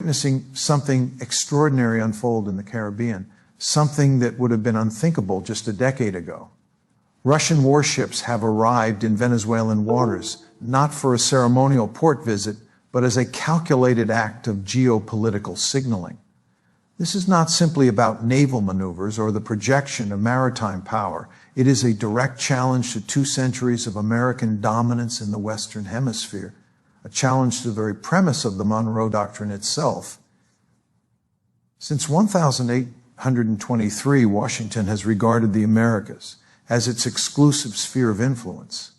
witnessing something extraordinary unfold in the Caribbean, something that would have been unthinkable just a decade ago. Russian warships have arrived in Venezuelan waters, not for a ceremonial port visit, but as a calculated act of geopolitical signaling. This is not simply about naval maneuvers or the projection of maritime power. It is a direct challenge to 2 centuries of American dominance in the Western Hemisphere, a challenge to the very premise of the Monroe Doctrine itself. Since 1823, Washington has regarded the Americas as its exclusive sphere of influence.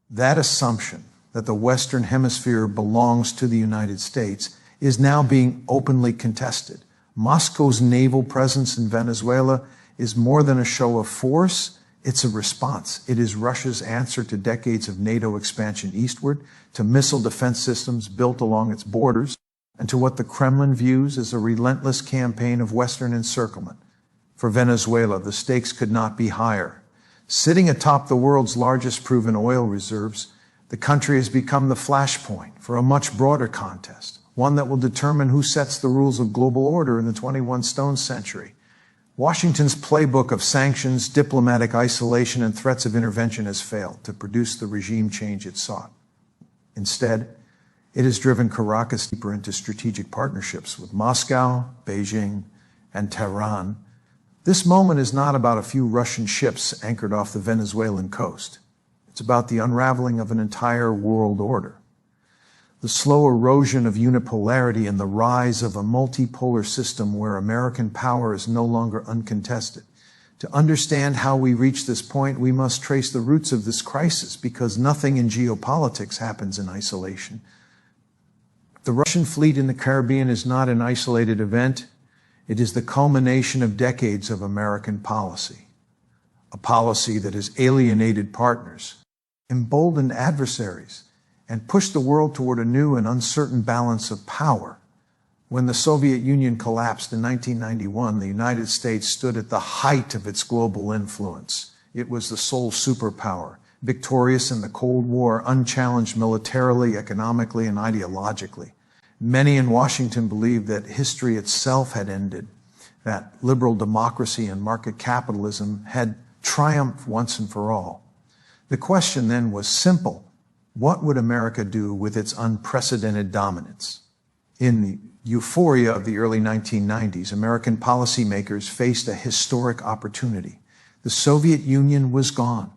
That assumption that the Western Hemisphere belongs to the United States is now being openly contested. Moscow's naval presence in Venezuela is more than a show of force, it's a response. It is Russia's answer to decades of NATO expansion eastward, to missile defense systems built along its borders, and to what the Kremlin views as a relentless campaign of Western encirclement. For Venezuela, the stakes could not be higher. Sitting atop the world's largest proven oil reserves, the country has become the flashpoint for a much broader contest, one that will determine who sets the rules of global order in the 21st century. Washington's playbook of sanctions, diplomatic isolation, and threats of intervention has failed to produce the regime change it sought. Instead, it has driven Caracas deeper into strategic partnerships with Moscow, Beijing, and Tehran. This moment is not about a few Russian ships anchored off the Venezuelan coast. It's about the unraveling of an entire world order. The slow erosion of unipolarity and the rise of a multipolar system where American power is no longer uncontested. To understand how we reach this point, we must trace the roots of this crisis, because nothing in geopolitics happens in isolation. The Russian fleet in the Caribbean is not an isolated event. It is the culmination of decades of American policy, a policy that has alienated partners, emboldened adversaries, and pushed the world toward a new and uncertain balance of power. When the Soviet Union collapsed in 1991, the United States stood at the height of its global influence. It was the sole superpower, victorious in the Cold War, unchallenged militarily, economically, and ideologically. Many in Washington believed that history itself had ended, that liberal democracy and market capitalism had triumphed once and for all. The question then was simple. What would America do with its unprecedented dominance? In the euphoria of the early 1990s, American policymakers faced a historic opportunity. The Soviet Union was gone.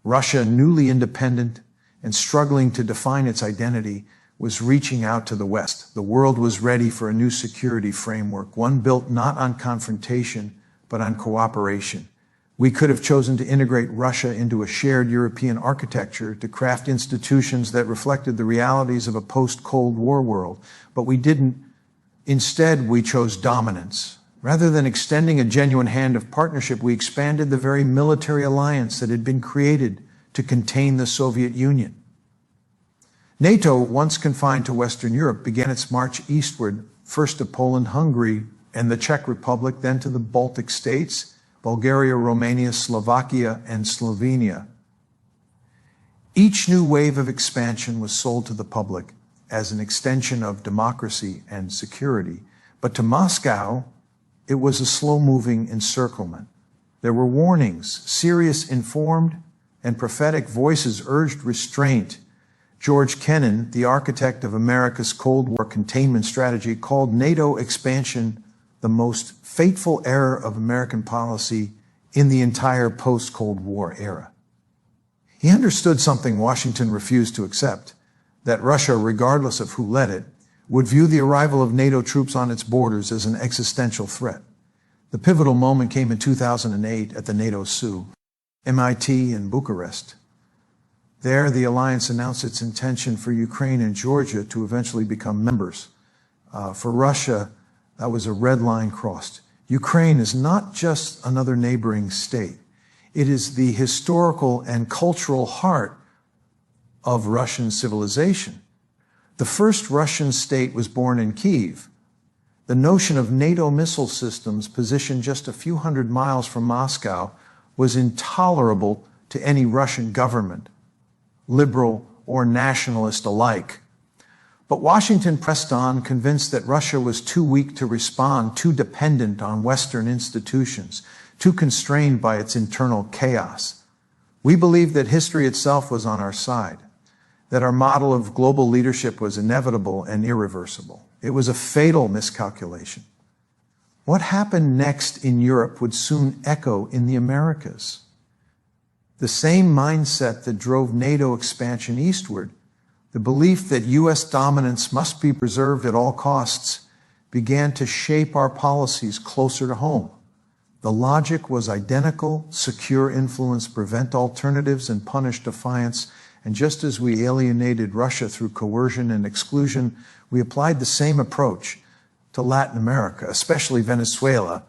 Russia, newly independent and struggling to define its identity, was reaching out to the West. The world was ready for a new security framework, one built not on confrontation, but on cooperation. We could have chosen to integrate Russia into a shared European architecture to craft institutions that reflected the realities of a post-Cold War world, but we didn't. Instead, we chose dominance. Rather than extending a genuine hand of partnership, we expanded the very military alliance that had been created to contain the Soviet Union. NATO, once confined to Western Europe, began its march eastward, first to Poland, Hungary, and the Czech Republic, then to the Baltic states, Bulgaria, Romania, Slovakia, and Slovenia. Each new wave of expansion was sold to the public as an extension of democracy and security, but to Moscow, it was a slow-moving encirclement. There were warnings, serious, informed, and prophetic voices urged restraint. George Kennan, the architect of America's Cold War containment strategy, called NATO expansion the most fateful error of American policy in the entire post-Cold War era. He understood something Washington refused to accept, that Russia, regardless of who led it, would view the arrival of NATO troops on its borders as an existential threat. The pivotal moment came in 2008 at the NATO SU, MIT in Bucharest. There, the alliance announced its intention for Ukraine and Georgia to eventually become members. For Russia, that was a red line crossed. Ukraine is not just another neighboring state. It is the historical and cultural heart of Russian civilization. The first Russian state was born in Kyiv. The notion of NATO missile systems positioned just a few hundred miles from Moscow was intolerable to any Russian government, liberal or nationalist alike. But Washington pressed on, convinced that Russia was too weak to respond, too dependent on Western institutions, too constrained by its internal chaos. We believed that history itself was on our side, that our model of global leadership was inevitable and irreversible. It was a fatal miscalculation. What happened next in Europe would soon echo in the Americas. The same mindset that drove NATO expansion eastward, the belief that U.S. dominance must be preserved at all costs, began to shape our policies closer to home. The logic was identical: secure influence, prevent alternatives, and punish defiance. And just as we alienated Russia through coercion and exclusion, we applied the same approach to Latin America, especially Venezuela.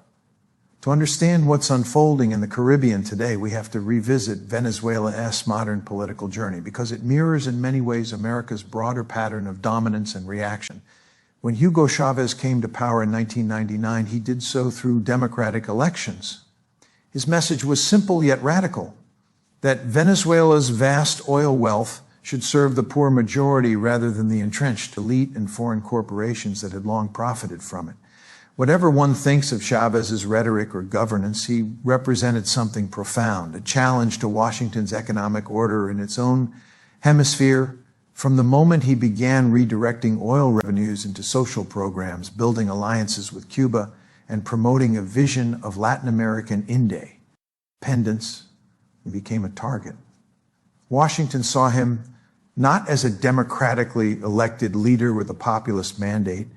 To understand what's unfolding in the Caribbean today, we have to revisit Venezuela's modern political journey, because it mirrors in many ways America's broader pattern of dominance and reaction. When Hugo Chavez came to power in 1999, he did so through democratic elections. His message was simple yet radical: that Venezuela's vast oil wealth should serve the poor majority rather than the entrenched elite and foreign corporations that had long profited from it. Whatever one thinks of Chavez's rhetoric or governance, he represented something profound, a challenge to Washington's economic order in its own hemisphere. From the moment he began redirecting oil revenues into social programs, building alliances with Cuba, and promoting a vision of Latin American independence, he became a target. Washington saw him not as a democratically elected leader with a populist mandate,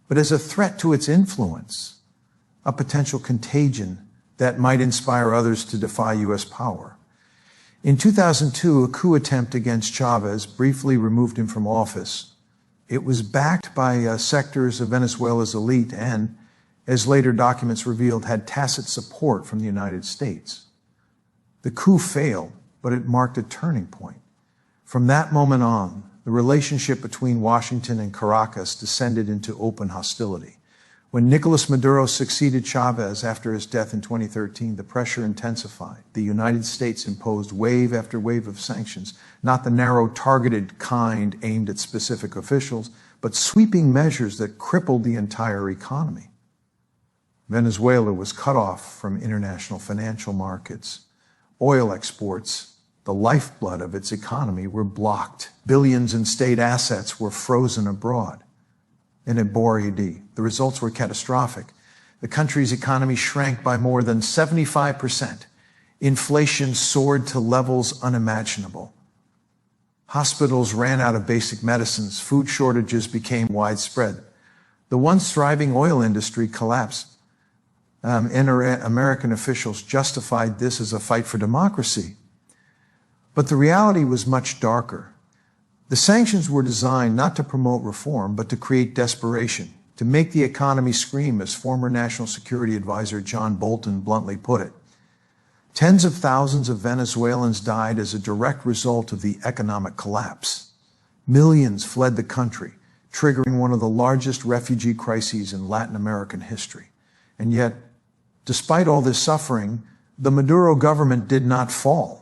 but as a threat to its influence, a potential contagion that might inspire others to defy U.S. power. In 2002, a coup attempt against Chavez briefly removed him from office. It was backed by sectors of Venezuela's elite and, as later documents revealed, had tacit support from the United States. The coup failed, but it marked a turning point. From that moment on, the relationship between Washington and Caracas descended into open hostility. When Nicolas Maduro succeeded Chavez after his death in 2013, the pressure intensified. The United States imposed wave after wave of sanctions, not the narrow, targeted kind aimed at specific officials, but sweeping measures that crippled the entire economy. Venezuela was cut off from international financial markets. Oil exports, the lifeblood of its economy, were blocked. Billions in state assets were frozen abroad. In Iboridi, the results were catastrophic. The country's economy shrank by more than 75%. Inflation soared to levels unimaginable. Hospitals ran out of basic medicines. Food shortages became widespread. The once thriving oil industry collapsed. American officials justified this as a fight for democracy. But the reality was much darker. The sanctions were designed not to promote reform, but to create desperation, to make the economy scream, as former National Security Advisor John Bolton bluntly put it. Tens of thousands of Venezuelans died as a direct result of the economic collapse. Millions fled the country, triggering one of the largest refugee crises in Latin American history. And yet, despite all this suffering, the Maduro government did not fall.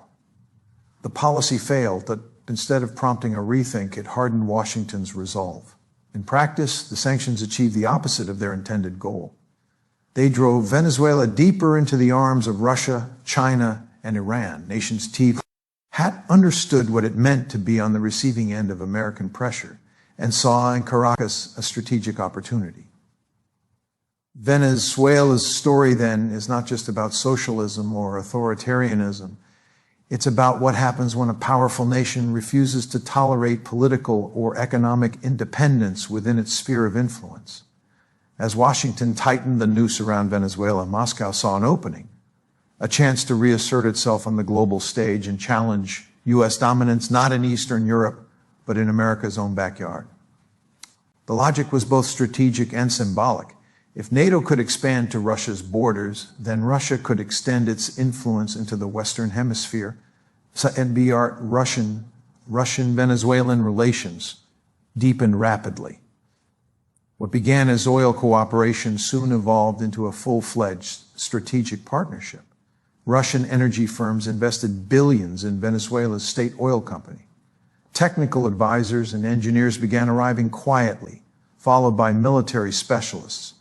The policy failed, but instead of prompting a rethink, it hardened Washington's resolve. In practice, the sanctions achieved the opposite of their intended goal. They drove Venezuela deeper into the arms of Russia, China, and Iran, nations had understood what it meant to be on the receiving end of American pressure and saw in Caracas a strategic opportunity. Venezuela's story, then, is not just about socialism or authoritarianism. It's about what happens when a powerful nation refuses to tolerate political or economic independence within its sphere of influence. As Washington tightened the noose around Venezuela, Moscow saw an opening, a chance to reassert itself on the global stage and challenge U.S. dominance not in Eastern Europe, but in America's own backyard. The logic was both strategic and symbolic. If NATO could expand to Russia's borders, then Russia could extend its influence into the Western Hemisphere and be our Russian-Venezuelan relations deepened rapidly. What began as oil cooperation soon evolved into a full-fledged strategic partnership. Russian energy firms invested billions in Venezuela's state oil company. Technical advisors and engineers began arriving quietly, followed by military specialists.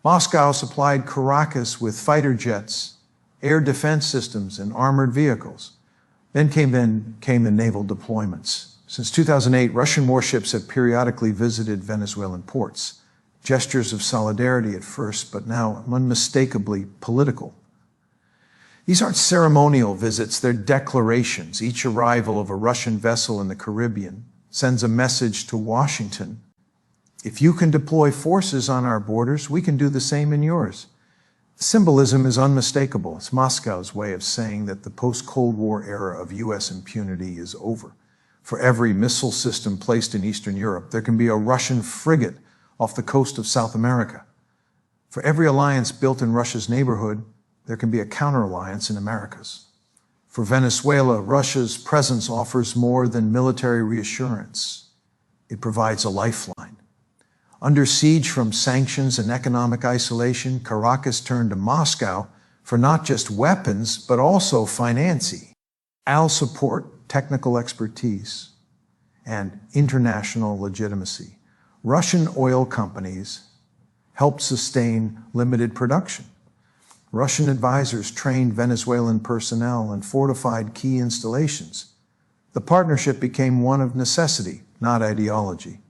Moscow supplied Caracas with fighter jets, air defense systems, and armored vehicles. Then came the naval deployments. Since 2008, Russian warships have periodically visited Venezuelan ports. Gestures of solidarity at first, but now unmistakably political. These aren't ceremonial visits, they're declarations. Each arrival of a Russian vessel in the Caribbean sends a message to Washington. If you can deploy forces on our borders, we can do the same in yours. The symbolism is unmistakable. It's Moscow's way of saying that the post-Cold War era of U.S. impunity is over. For every missile system placed in Eastern Europe, there can be a Russian frigate off the coast of South America. For every alliance built in Russia's neighborhood, there can be a counter-alliance in America's. For Venezuela, Russia's presence offers more than military reassurance. It provides a lifeline. Under siege from sanctions and economic isolation, Caracas turned to Moscow for not just weapons, but also financing, support, technical expertise, and international legitimacy. Russian oil companies helped sustain limited production. Russian advisors trained Venezuelan personnel and fortified key installations. The partnership became one of necessity, not ideology.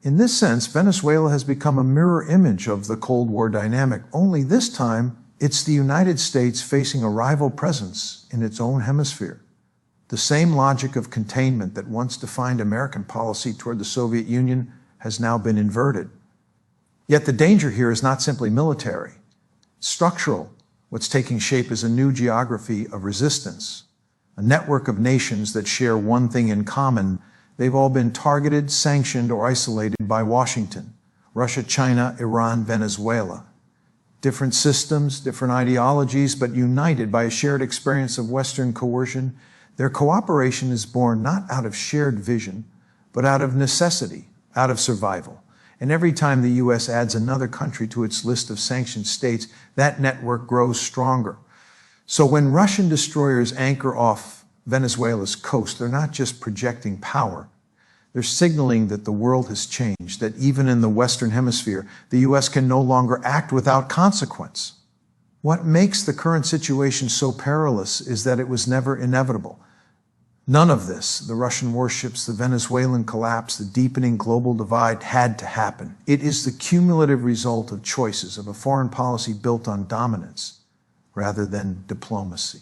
In this sense, Venezuela has become a mirror image of the Cold War dynamic, only this time it's the United States facing a rival presence in its own hemisphere. The same logic of containment that once defined American policy toward the Soviet Union has now been inverted. Yet the danger here is not simply military. It's structural. What's taking shape is a new geography of resistance, a network of nations that share one thing in common. They've all been targeted, sanctioned, or isolated by Washington. Russia, China, Iran, Venezuela. Different systems, different ideologies, but united by a shared experience of Western coercion. Their cooperation is born not out of shared vision, but out of necessity, out of survival. And every time the U.S. adds another country to its list of sanctioned states, that network grows stronger. So when Russian destroyers anchor off Venezuela's coast, they're not just projecting power. They're signaling that the world has changed, that even in the Western Hemisphere, the U.S. can no longer act without consequence. What makes the current situation so perilous is that it was never inevitable. None of this, the Russian warships, the Venezuelan collapse, the deepening global divide, had to happen. It is the cumulative result of choices, of a foreign policy built on dominance rather than diplomacy.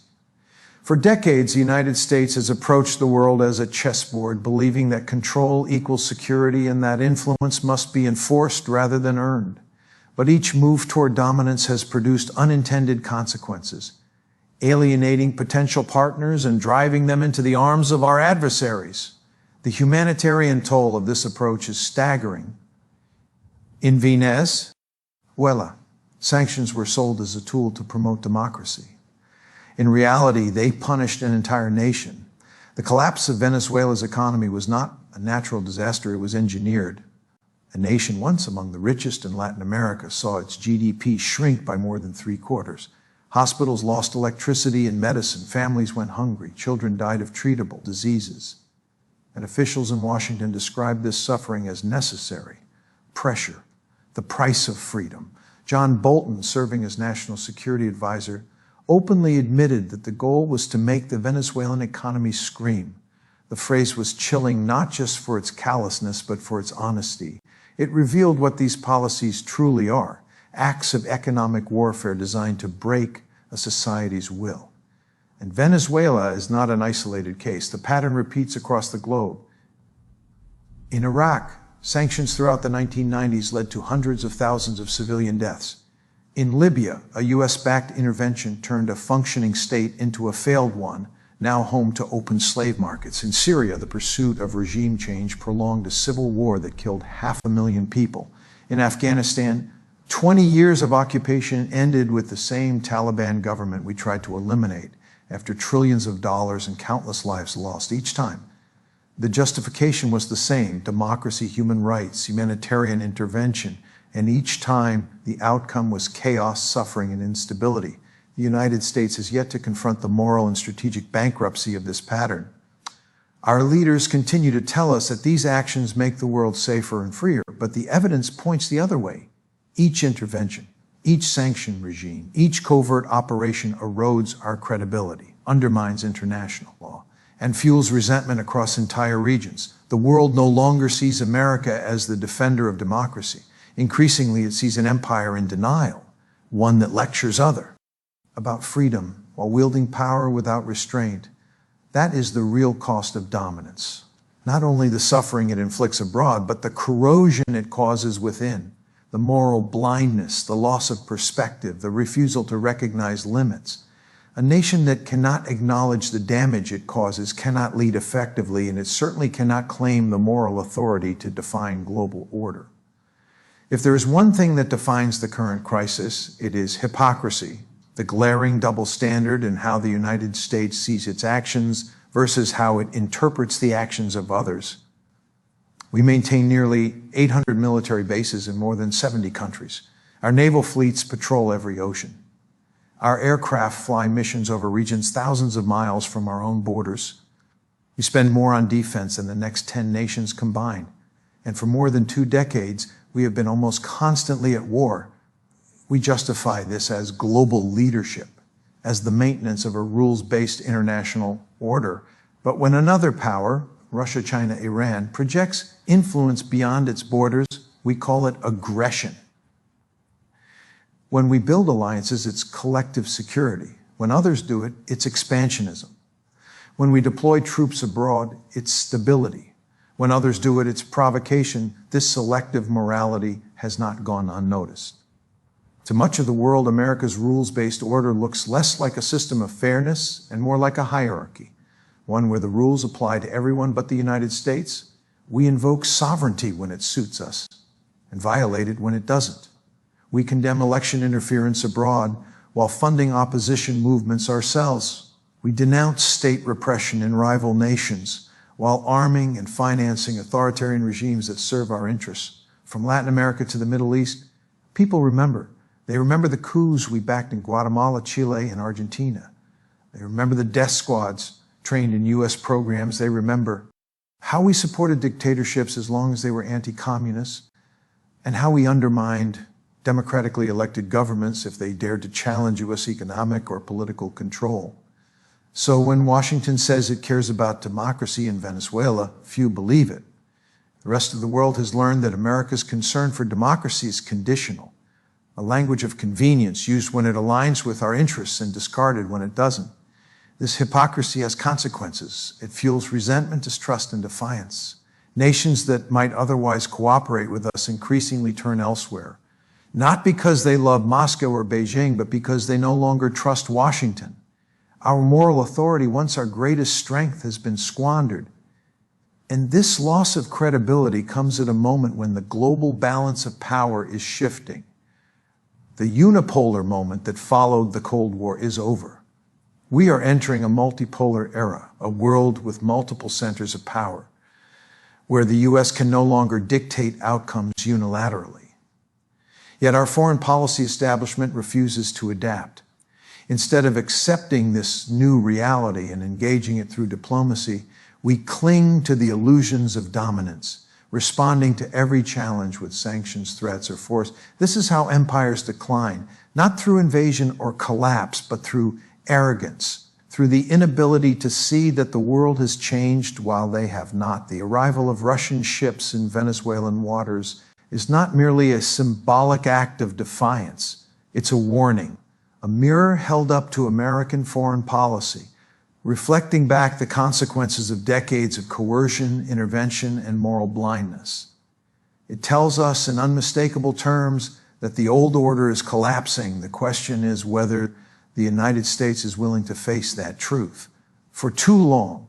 For decades, the United States has approached the world as a chessboard, believing that control equals security and that influence must be enforced rather than earned. But each move toward dominance has produced unintended consequences, alienating potential partners and driving them into the arms of our adversaries. The humanitarian toll of this approach is staggering. In Venezuela, sanctions were sold as a tool to promote democracy. In reality, they punished an entire nation. The collapse of Venezuela's economy was not a natural disaster, it was engineered. A nation once among the richest in Latin America saw its GDP shrink by more than 3/4. Hospitals lost electricity and medicine, families went hungry, children died of treatable diseases. And officials in Washington described this suffering as necessary, pressure, the price of freedom. John Bolton, serving as National Security Advisor, openly admitted that the goal was to make the Venezuelan economy scream. The phrase was chilling not just for its callousness, but for its honesty. It revealed what these policies truly are, acts of economic warfare designed to break a society's will. And Venezuela is not an isolated case. The pattern repeats across the globe. In Iraq, sanctions throughout the 1990s led to hundreds of thousands of civilian deaths. In Libya, a US-backed intervention turned a functioning state into a failed one, now home to open slave markets. In Syria, the pursuit of regime change prolonged a civil war that killed 500,000 people. In Afghanistan, 20 years of occupation ended with the same Taliban government we tried to eliminate after trillions of dollars and countless lives lost each time. The justification was the same: democracy, human rights, humanitarian intervention, and each time the outcome was chaos, suffering, and instability. The United States has yet to confront the moral and strategic bankruptcy of this pattern. Our leaders continue to tell us that these actions make the world safer and freer, but the evidence points the other way. Each intervention, each sanction regime, each covert operation erodes our credibility, undermines international law, and fuels resentment across entire regions. The world no longer sees America as the defender of democracy. Increasingly, it sees an empire in denial, one that lectures others about freedom while wielding power without restraint. That is the real cost of dominance. Not only the suffering it inflicts abroad, but the corrosion it causes within, the moral blindness, the loss of perspective, the refusal to recognize limits. A nation that cannot acknowledge the damage it causes cannot lead effectively, and it certainly cannot claim the moral authority to define global order. If there is one thing that defines the current crisis, it is hypocrisy, the glaring double standard in how the United States sees its actions versus how it interprets the actions of others. We maintain nearly 800 military bases in more than 70 countries. Our naval fleets patrol every ocean. Our aircraft fly missions over regions thousands of miles from our own borders. We spend more on defense than the next 10 nations combined. And for more than 2 decades, we have been almost constantly at war. We justify this as global leadership, as the maintenance of a rules-based international order. But when another power, Russia, China, Iran, projects influence beyond its borders, we call it aggression. When we build alliances, it's collective security. When others do it, it's expansionism. When we deploy troops abroad, it's stability. When others do it, it's provocation. This selective morality has not gone unnoticed. To much of the world, America's rules-based order looks less like a system of fairness and more like a hierarchy, one where the rules apply to everyone but the United States. We invoke sovereignty when it suits us and violate it when it doesn't. We condemn election interference abroad while funding opposition movements ourselves. We denounce state repression in rival nations while arming and financing authoritarian regimes that serve our interests. From Latin America to the Middle East, people remember. They remember the coups we backed in Guatemala, Chile, and Argentina. They remember the death squads trained in U.S. programs. They remember how we supported dictatorships as long as they were anti-communist, and how we undermined democratically elected governments if they dared to challenge U.S. economic or political control. So when Washington says it cares about democracy in Venezuela, few believe it. The rest of the world has learned that America's concern for democracy is conditional, a language of convenience used when it aligns with our interests and discarded when it doesn't. This hypocrisy has consequences. It fuels resentment, distrust, and defiance. Nations that might otherwise cooperate with us increasingly turn elsewhere, not because they love Moscow or Beijing, but because they no longer trust Washington. Our moral authority, once our greatest strength, has been squandered. And this loss of credibility comes at a moment when the global balance of power is shifting. The unipolar moment that followed the Cold War is over. We are entering a multipolar era, a world with multiple centers of power, where the U.S. can no longer dictate outcomes unilaterally. Yet our foreign policy establishment refuses to adapt. Instead of accepting this new reality and engaging it through diplomacy, we cling to the illusions of dominance, responding to every challenge with sanctions, threats, or force. This is how empires decline, not through invasion or collapse, but through arrogance, through the inability to see that the world has changed while they have not. The arrival of Russian ships in Venezuelan waters is not merely a symbolic act of defiance. It's a warning, a mirror held up to American foreign policy, reflecting back the consequences of decades of coercion, intervention, and moral blindness. It tells us in unmistakable terms that the old order is collapsing. The question is whether the United States is willing to face that truth. For too long,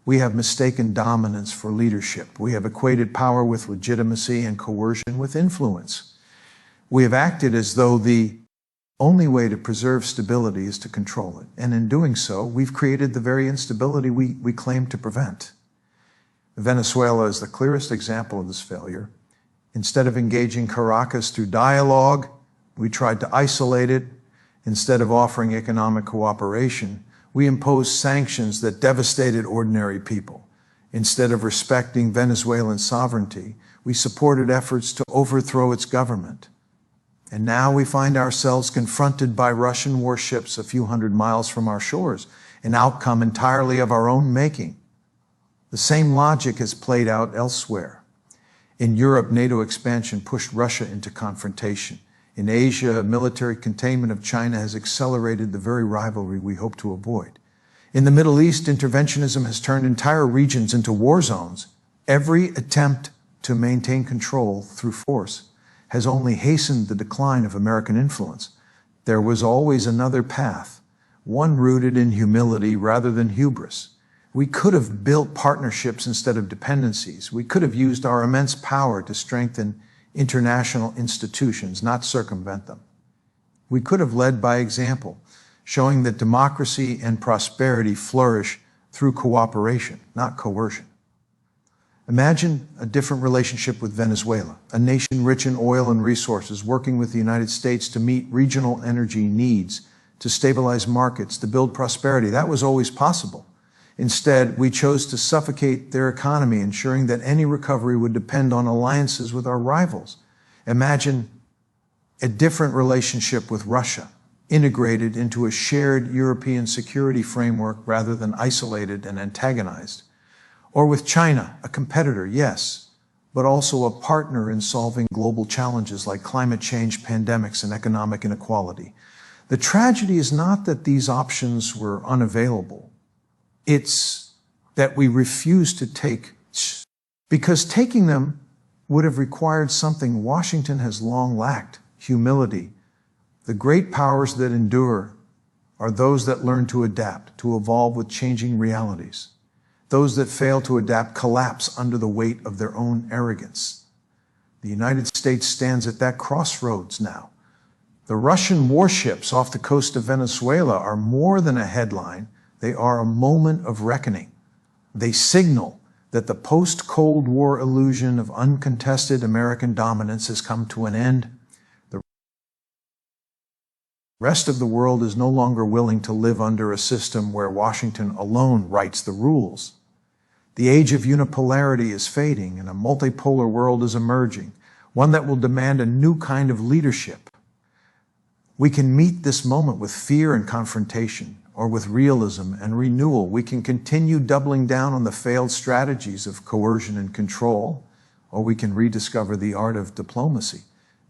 we have mistaken dominance for leadership. We have equated power with legitimacy and coercion with influence. We have acted as though the only way to preserve stability is to control it. And in doing so, we've created the very instability we claim to prevent. Venezuela is the clearest example of this failure. Instead of engaging Caracas through dialogue, we tried to isolate it. Instead of offering economic cooperation, we imposed sanctions that devastated ordinary people. Instead of respecting Venezuelan sovereignty, we supported efforts to overthrow its government. And now we find ourselves confronted by Russian warships a few hundred miles from our shores, an outcome entirely of our own making. The same logic has played out elsewhere. In Europe, NATO expansion pushed Russia into confrontation. In Asia, military containment of China has accelerated the very rivalry we hope to avoid. In the Middle East, interventionism has turned entire regions into war zones. Every attempt to maintain control through force has only hastened the decline of American influence. There was always another path, one rooted in humility rather than hubris. We could have built partnerships instead of dependencies. We could have used our immense power to strengthen international institutions, not circumvent them. We could have led by example, showing that democracy and prosperity flourish through cooperation, not coercion. Imagine a different relationship with Venezuela, a nation rich in oil and resources, working with the United States to meet regional energy needs, to stabilize markets, to build prosperity. That was always possible. Instead, we chose to suffocate their economy, ensuring that any recovery would depend on alliances with our rivals. Imagine a different relationship with Russia, integrated into a shared European security framework rather than isolated and antagonized. Or with China, a competitor, yes, but also a partner in solving global challenges like climate change, pandemics, and economic inequality. The tragedy is not that these options were unavailable. It's that we refuse to take, because taking them would have required something Washington has long lacked: humility. The great powers that endure are those that learn to adapt, to evolve with changing realities. Those that fail to adapt collapse under the weight of their own arrogance. The United States stands at that crossroads now. The Russian warships off the coast of Venezuela are more than a headline. They are a moment of reckoning. They signal that the post-Cold War illusion of uncontested American dominance has come to an end. The rest of the world is no longer willing to live under a system where Washington alone writes the rules. The age of unipolarity is fading, and a multipolar world is emerging, one that will demand a new kind of leadership. We can meet this moment with fear and confrontation, or with realism and renewal. We can continue doubling down on the failed strategies of coercion and control, or we can rediscover the art of diplomacy.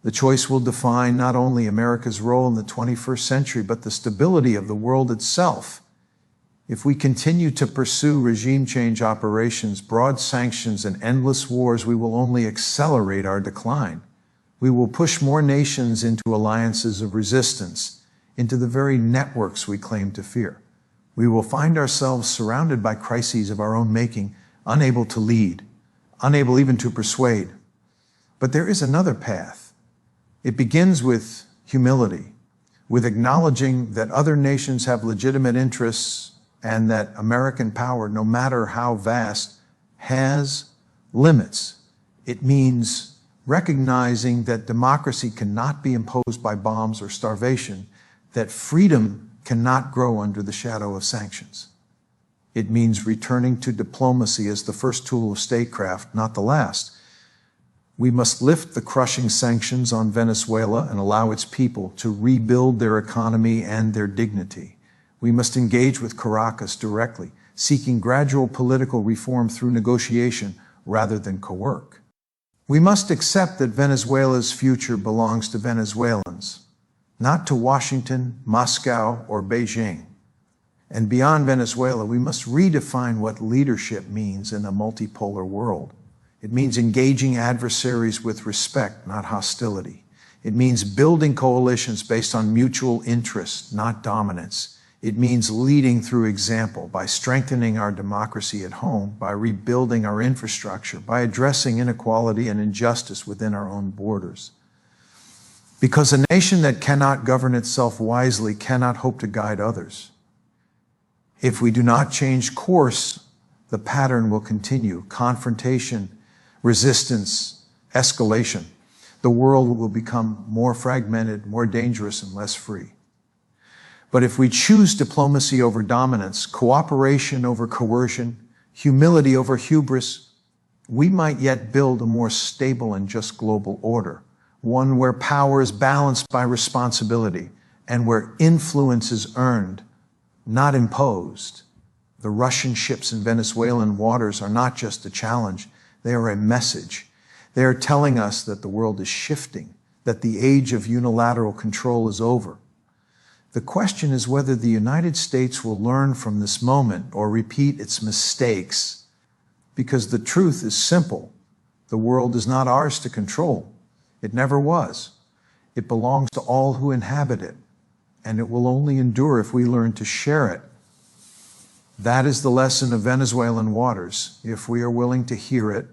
The choice will define not only America's role in the 21st century, but the stability of the world itself. If we continue to pursue regime change operations, broad sanctions, and endless wars, we will only accelerate our decline. We will push more nations into alliances of resistance, into the very networks we claim to fear. We will find ourselves surrounded by crises of our own making, unable to lead, unable even to persuade. But there is another path. It begins with humility, with acknowledging that other nations have legitimate interests and that American power, no matter how vast, has limits. It means recognizing that democracy cannot be imposed by bombs or starvation, that freedom cannot grow under the shadow of sanctions. It means returning to diplomacy as the first tool of statecraft, not the last. We must lift the crushing sanctions on Venezuela and allow its people to rebuild their economy and their dignity. We must engage with Caracas directly, seeking gradual political reform through negotiation rather than coercion. We must accept that Venezuela's future belongs to Venezuelans, not to Washington, Moscow, or Beijing. And beyond Venezuela, we must redefine what leadership means in a multipolar world. It means engaging adversaries with respect, not hostility. It means building coalitions based on mutual interest, not dominance. It means leading through example, by strengthening our democracy at home, by rebuilding our infrastructure, by addressing inequality and injustice within our own borders. Because a nation that cannot govern itself wisely cannot hope to guide others. If we do not change course, the pattern will continue: confrontation, resistance, escalation. The world will become more fragmented, more dangerous, and less free. But if we choose diplomacy over dominance, cooperation over coercion, humility over hubris, we might yet build a more stable and just global order, one where power is balanced by responsibility and where influence is earned, not imposed. The Russian ships in Venezuelan waters are not just a challenge, they are a message. They are telling us that the world is shifting, that the age of unilateral control is over. The question is whether the United States will learn from this moment or repeat its mistakes, because the truth is simple. The world is not ours to control. It never was. It belongs to all who inhabit it, and it will only endure if we learn to share it. That is the lesson of Venezuelan waters, if we are willing to hear it